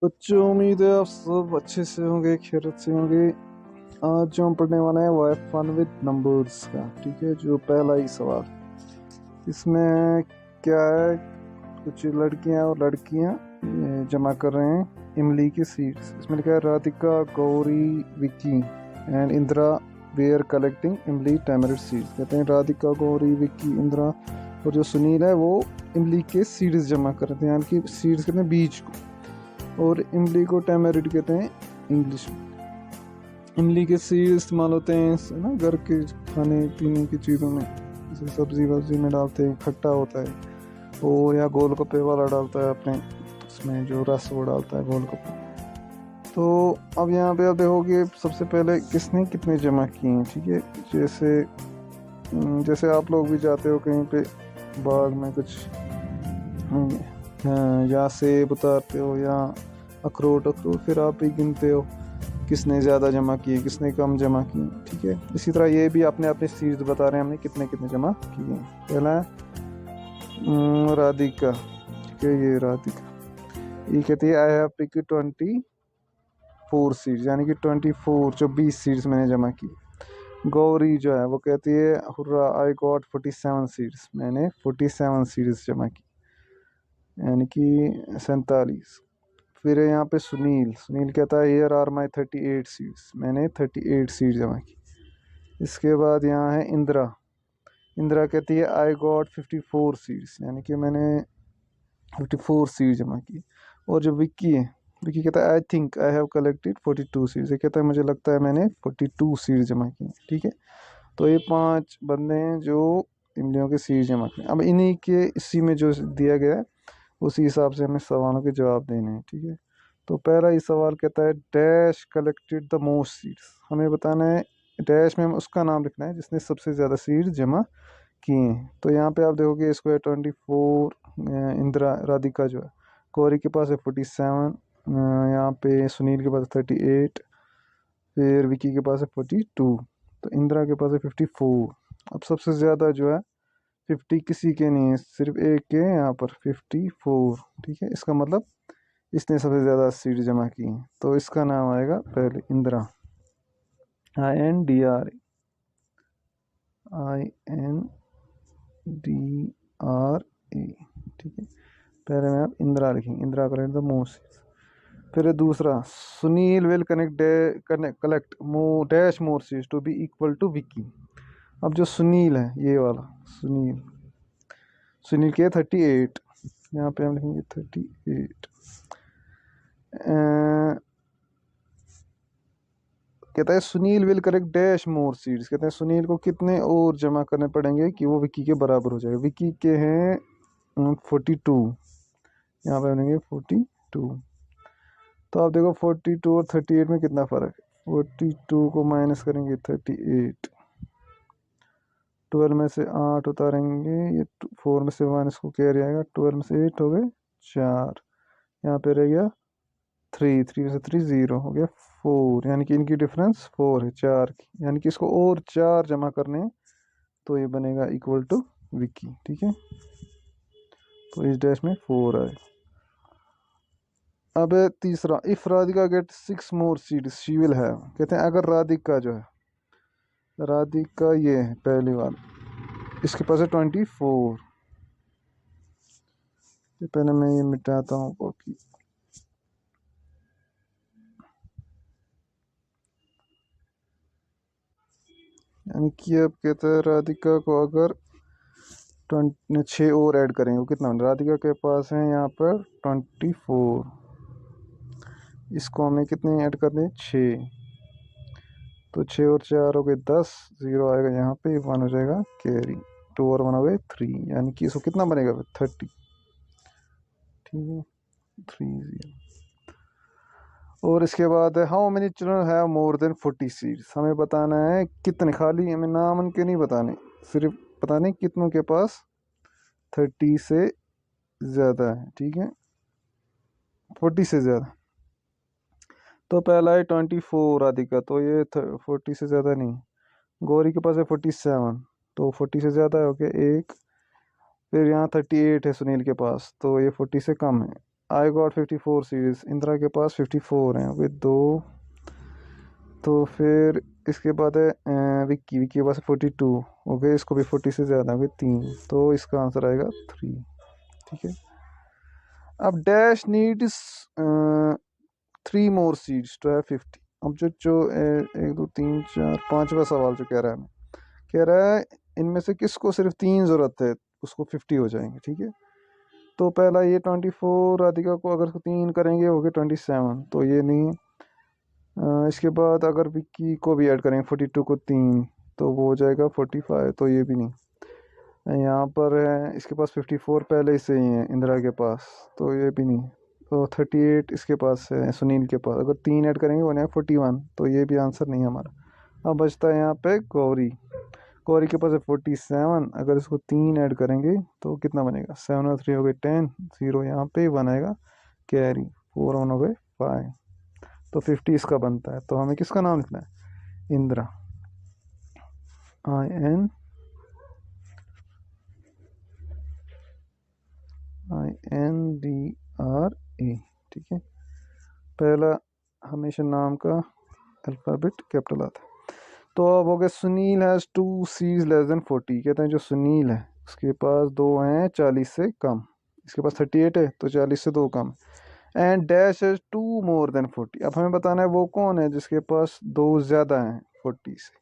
बच्चों, उम्मीद है आप सब अच्छे से होंगे, खैरियत से होंगे। आज जो हम पढ़ने वाले हैं वो है फन विद नंबर्स का। ठीक है, जो पहला ही सवाल इसमें क्या है, कुछ लड़कियां और लड़कियां जमा कर रहे हैं इमली के सीड्स। इसमें लिखा है Radhika, Gauri, Vicky and Indira were collecting imli tamarind seeds. कहते हैं राधिका, गौरी, विक्की, इंदिरा और जो सुनील है वो इमली के सीड्स जमा कर रहे थे, यानी कि सीड्स कहते हैं बीज को, और इमली को टैमरिड कहते हैं इंग्लिश में। इमली के सीड इस्तेमाल होते हैं ना घर के खाने पीने की चीज़ों में, जैसे सब्जी वब्जी में डालते हैं, खट्टा होता है वो, या गोलगप्पे वाला डालता है अपने उसमें जो रस वो डालता है गोलगप्पे। तो अब यहाँ पे आप देखोगे सबसे पहले किसने कितने जमा किए हैं। ठीक है, जैसे आप लोग भी जाते हो कहीं पे बाग में कुछ, या सेब उतारते हो या अखरोट, फिर आप ही गिनते हो किसने ज़्यादा जमा किए किसने कम जमा किए। ठीक है, इसी तरह ये भी अपने अपने सीड्स बता रहे हैं हमने कितने कितने जमा किए। पहला है राधिका। ठीक है, ये राधिका, ये कहती है आई हैव पिक 24 सीड्स, यानी कि 24 सीड्स मैंने जमा की। गौरी जो है वो कहती है हुर्रा आई गॉट 47 सीड्स, मैंने 47 सीड्स जमा की, यानी कि 47। फिर यहाँ पे सुनील कहता है हियर आर माई 38 सीड्स, मैंने 38 सीड जमा की। इसके बाद यहाँ है इंदिरा कहती है आई गॉट 54 सीड्स, यानी कि मैंने 54 सीड जमा की। और जो विक्की कहता है I think I have collected 42 seeds, ये कहता है मुझे लगता है मैंने 42 सीड जमा की। ठीक है, तो ये 5 बंदे हैं जो इमलियों के सीड जमा किए। अब इन्हीं के इसी में जो दिया गया है उसी हिसाब से हमें सवालों के जवाब देने हैं। ठीक है, तो पहला ही सवाल कहता है dash collected the most seeds, हमें बताना है डैश में हम उसका नाम लिखना है जिसने सबसे ज़्यादा सीड जमा किए हैं। तो यहाँ पे आप देखोगे इसको है 24, इंदिरा राधिका जो है, गौरी के पास है 47, यहाँ पे सुनील के पास है 38, फिर विकी के पास है 42, तो इंदिरा के पास है 54। अब सबसे ज़्यादा जो है 50 किसी के नहीं है, सिर्फ एक के हैं यहाँ पर 54। ठीक है, इसका मतलब इसने सबसे ज़्यादा सीट जमा की हैं, तो इसका नाम आएगा पहले इंदिरा, INDRA, INDRA। ठीक है, पहले में आप इंदिरा लिखेंगे, इंदिरा कलेक्ट द मोस्ट। फिर दूसरा Sunil will collect dash more seeds to be equal to Vicky. अब जो सुनील है ये वाला सुनील के 38, यहाँ पे हम लिखेंगे 38। कहता है Sunil will collect dash more seeds, कहते हैं सुनील को कितने और जमा करने पड़ेंगे कि वो विक्की के बराबर हो जाए। विक्की के हैं 42, यहाँ पे बनेंगे 42। तो आप देखो 42 और 38 में कितना फ़र्क है। 42 को माइनस करेंगे 38, 12 में से 8 उतारेंगे, ये 4 में से 1 इसको कैरी आएगा, 12 में से 8 हो गए 4, यहाँ पे रह गया 3 में से 3 0 हो गया 4, यानी कि इनकी डिफरेंस 4 है 4 की, यानी कि इसको और 4 जमा करने हैं तो ये बनेगा इक्वल टू विक्की। ठीक है, तो इस डैश में 4 आए। अब तीसरा if Radhika get 6 more seeds she will have, कहते हैं अगर राधिका जो है, राधिका ये है पहली बार, इसके पास है 24। पहले मैं ये मिटाता हूँ बाकी, यानी कि अब कहता है राधिका को अगर 6 और ऐड करेंगे वो कितना, राधिका के पास है यहाँ पर 24, इसको हमें कितने ऐड करने हैं 6, तो 6 और 4 हो गए 10, 0 आएगा यहाँ पे, 1 हो जाएगा कैरी, 2 और 1 हो गए 3, यानी कि इसको कितना बनेगा 30। ठीक है, 30। और इसके बाद how many children have more than 40 seeds, हमें बताना है कितने, खाली हमें नाम उनके नहीं बताने, सिर्फ बताने कितनों के पास 30 से ज़्यादा है। ठीक है, 40 से ज़्यादा। तो पहला है 24 राधिका, तो ये 40 से ज़्यादा नहीं। गौरी के पास है 47, तो 40 से ज़्यादा हो गया एक। फिर यहाँ 38 है सुनील के पास, तो ये 40 से कम है। आई गॉट 54 सीरीज, इंदिरा के पास 54 हैं विद 2। तो फिर इसके बाद है विक्की, विक्की के पास 42 हो गए, इसको भी 40 से ज़्यादा विद 3, तो इसका आंसर आएगा 3। ठीक है, अब dash needs 3 more seeds to have 50। अब जो 1 2 3 4 5वां सवाल जो कह रहा है, कह रहा है इनमें से किसको सिर्फ 3 ज़रूरत है, उसको 50 हो जाएंगे। ठीक है, तो पहला ये 24, राधिका को अगर 3 करेंगे हो गए 27, तो ये नहीं है। इसके बाद अगर विक्की को भी ऐड करेंगे 42 को 3, तो वो हो जाएगा 45, तो ये भी नहीं। यहाँ पर है इसके पास 54 पहले से ही है इंदिरा के पास, तो ये भी नहीं। तो 38 इसके पास है सुनील के पास, अगर 3 ऐड करेंगे वो है 41, तो ये भी आंसर नहीं हमारा। अब बचता है यहाँ पे गौरी, गौरी के पास है 47, अगर इसको 3 ऐड करेंगे तो कितना बनेगा, 7 और 3 हो गए 10, 0 यहाँ पे 1 आएगा कैरी, 4 1 हो गए 5, तो 50 इसका बनता है। तो हमें किसका नाम लिखना है, इंदिरा, INDRA। ठीक है, पहला हमेशा नाम का अल्फ़ाबेट कैपिटल आता है। तो अब हो गया सुनील हैज़ 2 सीज लेस देन 40। कहते हैं जो सुनील है उसके पास 2 हैं 40 से कम, इसके पास 38 है तो 40 से 2 कम। And dash has 2 more than 40। अब हमें बताना है वो कौन है जिसके पास 2 ज़्यादा हैं 40 से।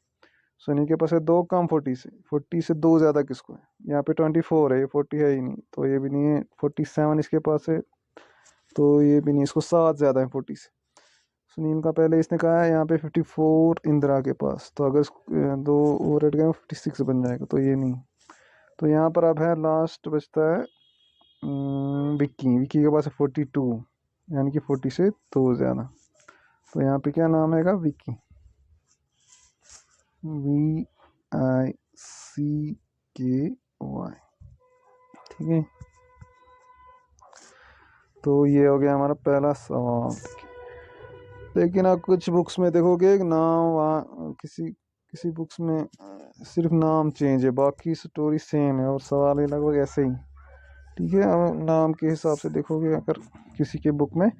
सुनील के पास है 2 कम 40 से, 40 से 2 ज़्यादा किसको है, यहाँ पे 24 है, ये 40 है ही नहीं, तो ये भी नहीं है। 47 इसके पास है, तो ये भी नहीं, इसको 7 ज़्यादा है 40 से। सुनील का पहले इसने कहा है यहाँ पे 54 इंदिरा के पास, तो अगर 2 और ऐड करें 56 बन जाएगा, तो ये नहीं। तो यहाँ पर अब है लास्ट बचता है विक्की, विक्की के पास है 42, यानी कि 40 से 2 ज़्यादा, तो यहाँ पे क्या नाम आएगा, विक्की, VICKY। ठीक है, तो ये हो गया हमारा पहला सवाल। लेकिन आप कुछ बुक्स में देखोगे नाम वहाँ किसी किसी बुक्स में सिर्फ नाम चेंज है, बाकी स्टोरी सेम है और सवाल ही लगभग ऐसे ही। ठीक है, अब नाम के हिसाब से देखोगे अगर किसी के बुक में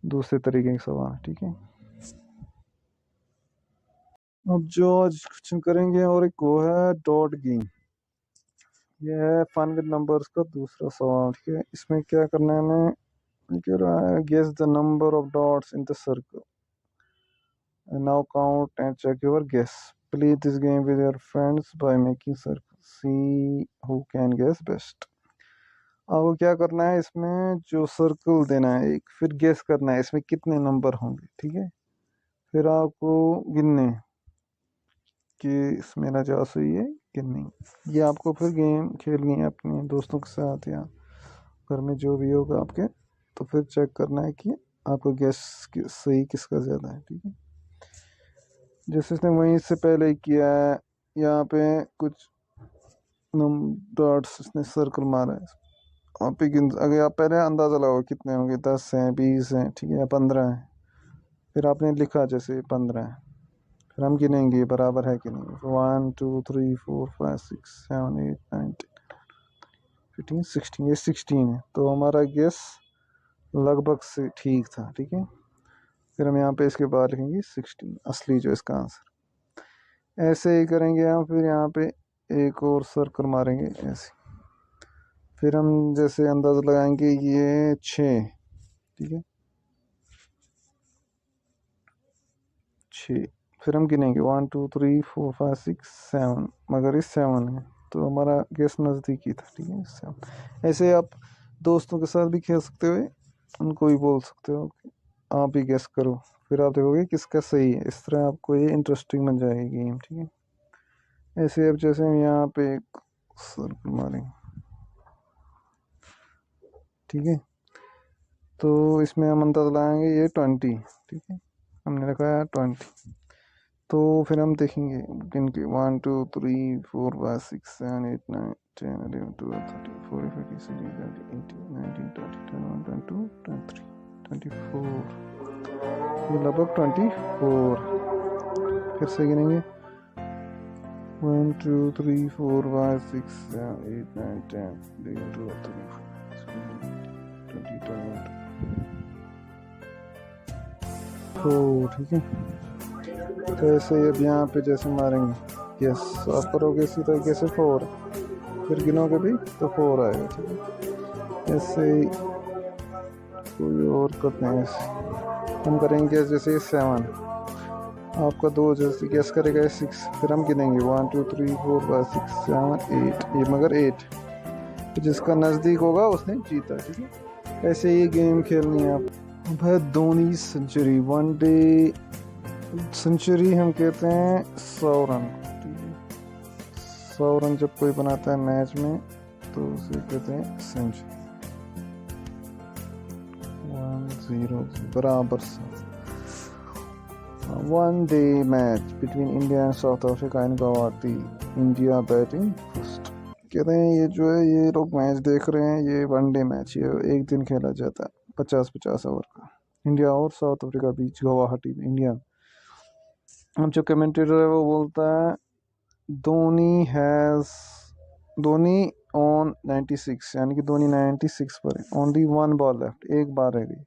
दूसरे तरीके के सवाल। ठीक है, अब जो आज क्वेश्चन करेंगे और एक वो है डॉट गेम, ये है फन विद नंबर्स का दूसरा सवाल। ठीक है, इसमें क्या करना है हमें, कह रहा है guess the number of dots in the circle and now count and check your guess. Play this game with your friends by making circles. See who can guess best. आपको क्या करना है, इसमें जो सर्कल देना है एक, फिर गेस करना है इसमें कितने नंबर होंगे। ठीक है, फिर आपको गिनने कि इसमें नजास हुई है कि नहीं। ये आपको फिर गेम खेलनी है अपने दोस्तों के साथ या घर में जो भी होगा आपके, तो फिर चेक करना है कि आपको गेस सही किसका ज़्यादा है। ठीक है, जैसे इसने वहीं से पहले ही किया है, यहाँ पे कुछ डॉट्स इसने सर्कल मारा है, आप ही गिन, अगर आप पहले अंदाज़ा लगाओ कितने होंगे, 10 हैं 20 हैं, ठीक है, या 15 हैं, फिर आपने लिखा जैसे 15 है, फिर हम गिनेंगे बराबर है कि नहीं। 1 2 3 4 5 6 7 8 9 10 15 16, ये 16 है, तो हमारा गेस लगभग से ठीक था। ठीक है, फिर हम यहाँ पे इसके बाद लिखेंगे 16 असली जो इसका आंसर। ऐसे ही करेंगे हम, फिर यहाँ पे एक और सर्कल मारेंगे ऐसे, फिर हम जैसे अंदाज़ा लगाएंगे ये 6। ठीक है, 6, फिर हम गिनेंगे 1 2 3 4 5 6 7, मगर ये 7 है, तो हमारा गेस नज़दीकी था। ठीक है, 7। ऐसे आप दोस्तों के साथ भी खेल सकते हो, उनको भी बोल सकते हो कि आप भी गेस करो, फिर आप देखोगे किसका सही है। इस तरह आपको ये इंटरेस्टिंग बन जाएगी गेम। ठीक है, ऐसे अब जैसे हम यहाँ पे एक सर्कल मारेंगे, ठीक है, तो इसमें हम अंदाज़ा लगाएंगे ये 20। ठीक है, हमने रखा है 20, तो फिर हम देखेंगे इनके 1 2 3 4 5 6 7 8 9 10 11 12 13 14 15 16 17 18 19 20 21 22 23 24, ये लगभग 24। फिर से गिनेंगे 1 2 3 4 5 6 7 8 9 10 11 12 13 14 15 16 17 18 20 तो ठीक है, तो ऐसे ही अब यहाँ पे जैसे मारेंगे, यस आप करोगे इसी तरीके से 4, फिर गिनोगे भी तो 4 आएगा। ठीक है, ऐसे ही कोई और करते हैं, ऐसे हम करेंगे जैसे 7, आपका 2 जैसे गैस करेगा 6, फिर हम गिनेंगे 1 2 3 4 5 6 7 8, ये मगर 8, तो जिसका नज़दीक होगा उसने जीता। ठीक है, ऐसे ही गेम खेलनी है आप। भाई धोनी सेंचुरी, वनडे सेंचुरी हम कहते हैं 100 रन। 100 रन जब कोई बनाता है मैच में तो उसे कहते हैं सेंचुरी। 1-0 बराबर से। One day match between India and south Africa in Guwahati, India batting first. कहते हैं ये जो है ये लोग मैच देख रहे हैं, ये वनडे मैच ये एक दिन खेला जाता है 50-50 ओवर का, इंडिया और साउथ अफ्रीका बीच गुवाहाटी में, इंडिया। अब जो कमेंटेटर है वो बोलता है धोनी ऑन 96, यानी कि धोनी 96 पर है, ओनली 1 बॉल लेफ्ट, एक बार रह गई,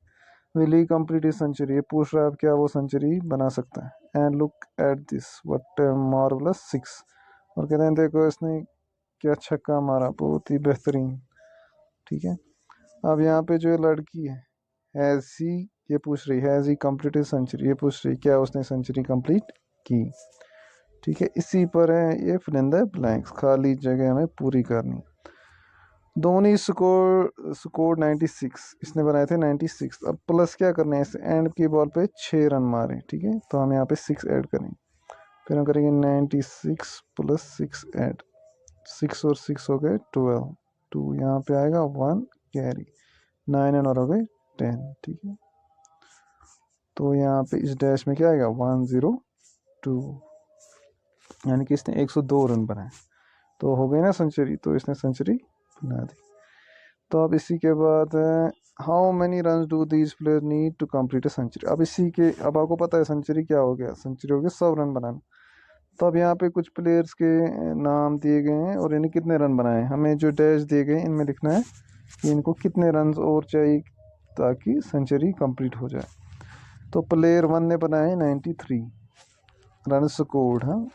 will he complete his century. ये पूछ रहा है क्या वो सेंचुरी बना सकता है। And look at this what marvellous 6, और कहते हैं देखो इसने क्या छक्का मारा, बहुत ही बेहतरीन। ठीक है, अब यहाँ पे जो लड़की है हैज़ ही, ये पूछ रही हैज़ ही कंप्लीटेड सेंचुरी, ये पूछ रही क्या उसने सेंचुरी कंप्लीट की। ठीक है, इसी पर है ये फिल इन द ब्लैंक्स, खाली जगह हमें पूरी करनी। धोनी स्कोर 96, इसने बनाए थे 96, अब प्लस क्या करना है, इस एंड की बॉल पे 6 रन मारे। ठीक है, तो हम यहाँ पे 6 ऐड करेंगे, फिर हम करेंगे 96 प्लस 6 ऐड, 6 और 6 हो गए 12, 2 यहाँ पे आएगा 1 कैरी, 9 और हो गए 10। ठीक है, तो यहाँ पे इस डैश में क्या आएगा 102, यानी कि इसने 102 रन बनाए, तो हो गई ना सेंचुरी, तो इसने सेंचुरी बना दी। तो अब इसी के बाद how many run do these player need to complete a century. अब इसी के, अब आपको पता है सेंचुरी क्या हो गया, सेंचुरी हो गया 100 रन बनाना। तो अब यहाँ पे कुछ प्लेयर्स के नाम दिए गए हैं और इन्हें कितने रन बनाए, हमें जो डैश दिए गए इनमें लिखना है कि इनको कितने रन और चाहिए ताकि सेंचुरी कंप्लीट हो जाए। तो प्लेयर 1 ने बनाए 93 रन स्कोर्ड। हाँ,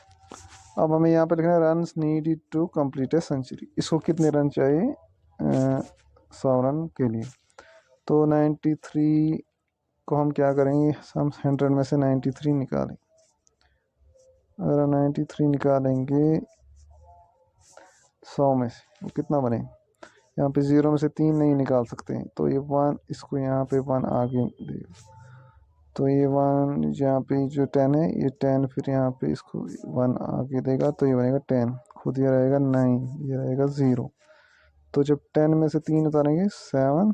अब हमें यहाँ पे लिखना है runs needed to complete a century, इसको कितने रन चाहिए 100 रन के लिए। तो 93 को हम क्या करेंगे, हम 100 में से 93 निकालें, अगर हम 93 निकालेंगे 100 में से वो कितना बने, यहाँ पे 0 में से 3 नहीं निकाल सकते हैं, तो ये 1, इसको यहाँ पे 1 आगे देगा, तो ये 1 यहाँ पे जो 10 है ये 10, फिर यहाँ पे इसको 1 आगे देगा तो ये बनेगा 10, खुद ये रहेगा 9, ये रहेगा 0। तो जब 10 में से 3 उतारेंगे 7,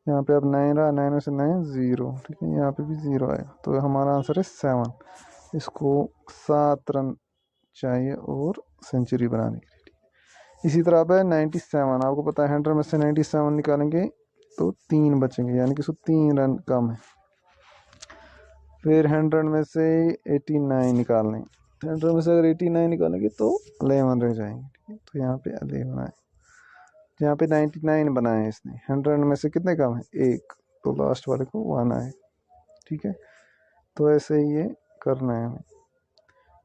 यहाँ पे अब 9 रहा, 9 में से 9 0। ठीक है, यहाँ पे भी 0 आएगा, तो हमारा आंसर है 7। इसको 7 रन चाहिए और सेंचुरी बनाने के लिए। इसी तरह अब है 97, आपको पता है 100 में से 97 निकालेंगे तो 3 बचेंगे, यानी कि इसको 3 रन कम है। फिर 100 में से 89 निकालने, 100 में से अगर 89 निकालेंगे तो 11 रह जाएंगे। ठीक है, तो यहाँ पे 11 आए, यहाँ पे 99 बनाए इसने, 100 में से कितने कम है 1, तो लास्ट वाले को 1 आए। ठीक है, तो ऐसे ही ये करना है हमें।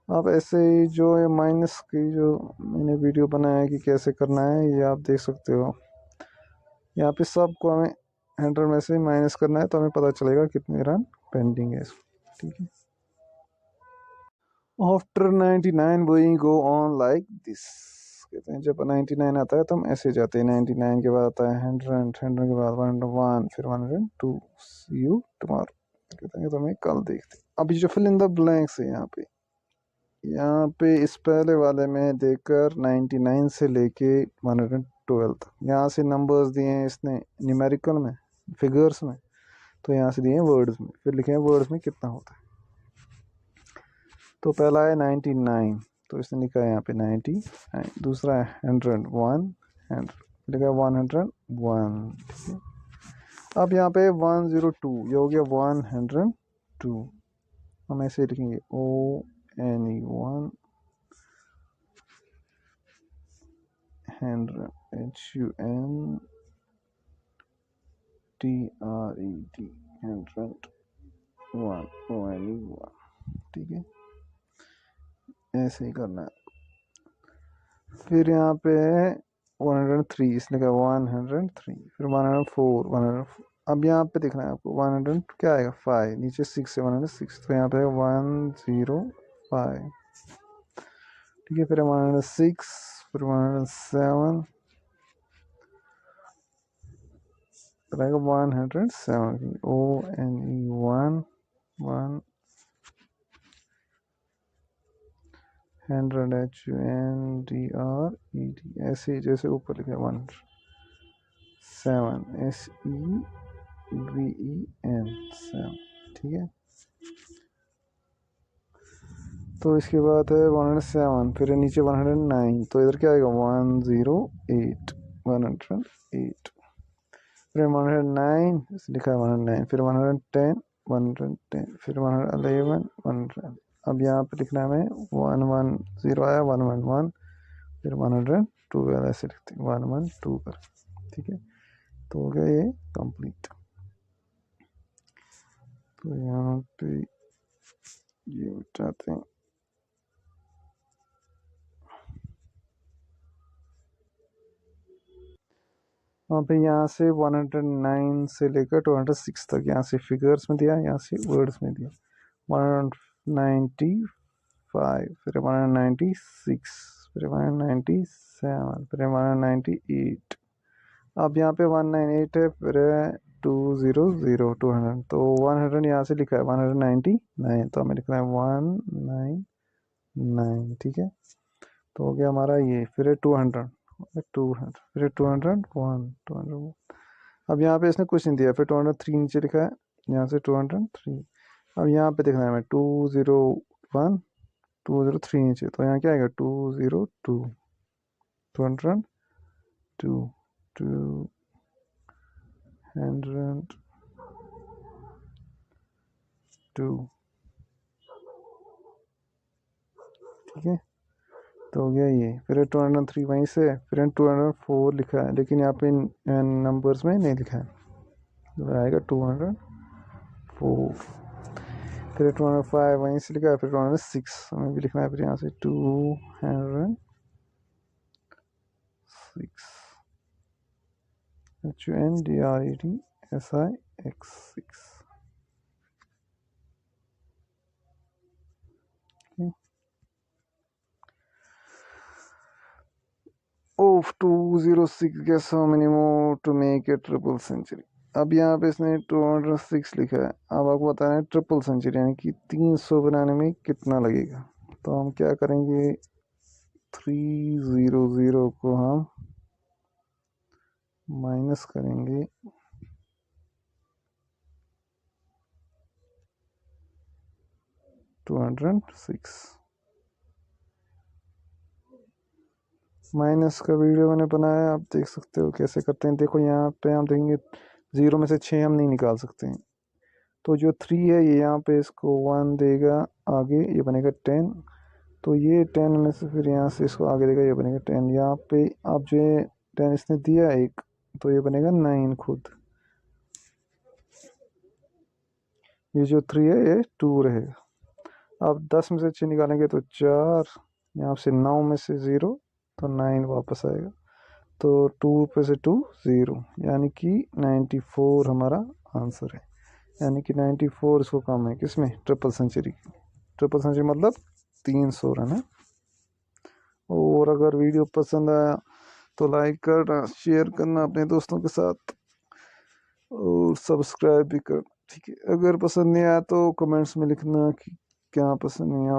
अब ऐसे ही जो ये माइनस की जो मैंने वीडियो बनाया है कि कैसे करना है, ये आप देख सकते हो। यहाँ पे सबको हमें 100 में से माइनस करना है, तो हमें पता चलेगा कितने रन पेंडिंग है इसमें। ठीक है, after 99 we go on like this, कहते हैं जब 99 आता है तो हम ऐसे जाते हैं, 99 के बाद आता है 100, 100 के बाद 101, फिर 102, सी यू टुमारो, कहते हैं तो हमें कल देखते हैं। अब जो फिल इन द ब्लैंक्स है यहाँ पे इस पहले वाले में देकर 99 से लेके 112 तक, यहाँ से नंबर्स दिए हैं इसने न्यूमेरिकल में, फिगर्स में, तो यहाँ से दिए हैं वर्ड्स में, फिर लिखे हैं वर्ड्स में कितना होता है। तो पहला है 99, तो इसने लिखा है यहाँ पे 90, दूसरा है 100, 100 लिखा है 101। ठीक है, अब यहाँ पे 102, ये हो गया 102, हम ऐसे लिखेंगे ONE 1 HUNDRED 1 only 1, ठीक है, ऐसे ही करना है। फिर यहाँ पे 103, इसने कहा 103, फिर 104, 104। अब यहाँ पे देखना है आपको 100 क्या आएगा 5, नीचे 6 से 106, तो यहाँ पे 105, ठीक है। फिर 106, फिर 107, फिर आएगा 107, ONE 1 1 100 HUNDRED, ऐसे ही जैसे ऊपर लिखा है 107 SEVEN 7, ठीक है। तो इसके बाद है 107, फिर नीचे 109, तो इधर क्या आएगा 108 108, फिर 109 लिखा है 109, फिर 110 110, फिर 111 111। अब यहाँ पे लिखना है हमें 110 आया 111, फिर 112 ऐसे लिखते हैं 112 कर, ठीक है। तो हो गया ये कंप्लीट। तो यहाँ पे ये उठाते हैं, वहाँ पे यहाँ से 109 से लेकर 206 तक, यहाँ से फिगर्स में दिया, यहाँ से वर्ड्स में दिया। 195, फिर 196, फिर 197, फिर 198। अब यहाँ पे 198 है, फिर 200 200, तो 100 यहाँ से लिखा है 199, तो हमें लिखना है 199, ठीक है। तो हो गया हमारा ये, फिर 200 200, फिर 201 200। अब यहाँ पे इसने कुछ नहीं दिया, फिर 203 नीचे लिखा है, यहाँ से 203। अब यहाँ पे देखना है हमें 201 203 नीचे, तो यहाँ क्या आएगा 202 202 202, ठीक है। तो हो गया ये, फिर 203 वहीं से, फिर 204 लिखा है, लेकिन यहाँ पे नंबर्स में नहीं लिखा है, तो आएगा 204, फिर 205 वहीं से लिखा है, फिर 206 हमें भी लिखना है, फिर यहाँ से 206 HUNDREDSIX 6, Of 206, guess how many more to make a triple century। अब यहाँ पे इसने 206 लिखा है, अब आपको बताना है ट्रिपल सेंचुरी यानी कि 300 बनाने में कितना लगेगा। तो हम क्या करेंगे, 300 को हम माइनस करेंगे 206, माइनस का वीडियो मैंने बनाया, आप देख सकते हो कैसे करते हैं। देखो यहाँ पे हम देखेंगे 0 में से 6 हम नहीं निकाल सकते हैं, तो जो 3 है ये यहाँ पे इसको 1 देगा आगे, ये बनेगा 10, तो ये 10 में से फिर यहाँ से इसको आगे देगा, ये बनेगा 10। यहाँ पे अब जो 10 इसने दिया एक, तो ये बनेगा 9 खुद, ये जो 3 है ये 2 रहेगा। अब 10 में से 6 निकालेंगे तो 4, यहाँ से 9 में से 0 तो 9 वापस आएगा, तो 2 पे से 2 0, यानी कि 94 हमारा आंसर है। यानी कि 94 इसको कम है किसमें, ट्रिपल सेंचुरी। ट्रिपल सेंचुरी मतलब 300 रन है। और अगर वीडियो पसंद आया तो लाइक करना, शेयर करना अपने दोस्तों के साथ, और सब्सक्राइब भी करना, ठीक है। अगर पसंद नहीं आया तो कमेंट्स में लिखना कि क्या पसंद नहीं आया।